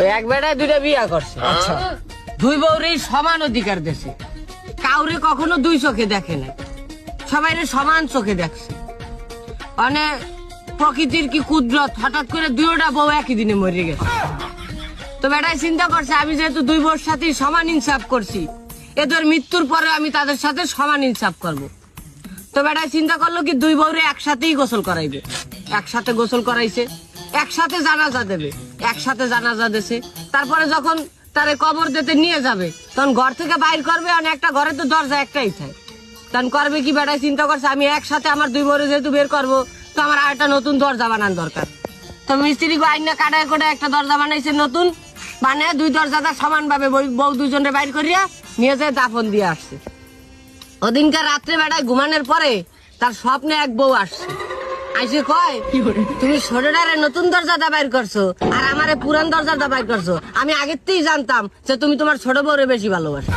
ওই এক বেটায় দুইটা বিয়া করছে। আচ্ছা। দুই বউরে সমান অধিকার দিয়েছে, কাউরে কখনো দুই চোখে দেখে নাই, সবাইরে সমান চোখে দেখছে। মানে প্রকৃতির কি কুদরত, হঠাৎ করে দুইটা বউ একই দিনে মরে গেছে। তো বেটায় চিন্তা করছে আমি যেহেতু দুই বউর সাথে সমান ইনসাফ করছি, এদের মৃত্যুর পরে আমি তাদের সাথে সমান ইনসাফ করব। তো বেটায় চিন্তা করলো কি দুই বউরে একসাথেই গোসল করাইবে। একসাথে গোসল করাইছে, একসাথে জানাজা দেবে, একসাথে জানাজা দেছে। তারপরে যখন তারে কবর দিতে নিয়ে যাবে তখন ঘর থেকে বাইর করবে, আর একটা ঘরে তো দরজা একটাই থাকে, তখন করবে কি বেটায় চিন্তা করছে আমি একসাথে আমার দুই বউরে যেহেতু বের করবো, তো আমার আর একটা নতুন দরজা বানান দরকার। তো মিস্ত্রি আইনা কাটায় করে একটা দরজা বানাইছে নতুন, মানে দুই দরজাটা সমান ভাবে বউ দুজনে বাইর করিয়া নিয়ে যায় দাফন দিয়ে আসছে। ওদিনকার রাত্রে বেড়ায় ঘুমানোর পরে তার স্বপ্নে এক বউ আসছে, আইসে কয় তুমি ছোটটারে নতুন দরজাটা বাইর করছো আর আমারে পুরান দরজাটা বাইর করছো, আমি আগের থেকেই জানতাম যে তুমি তোমার ছোট বউরে বেশি ভালোবাসো।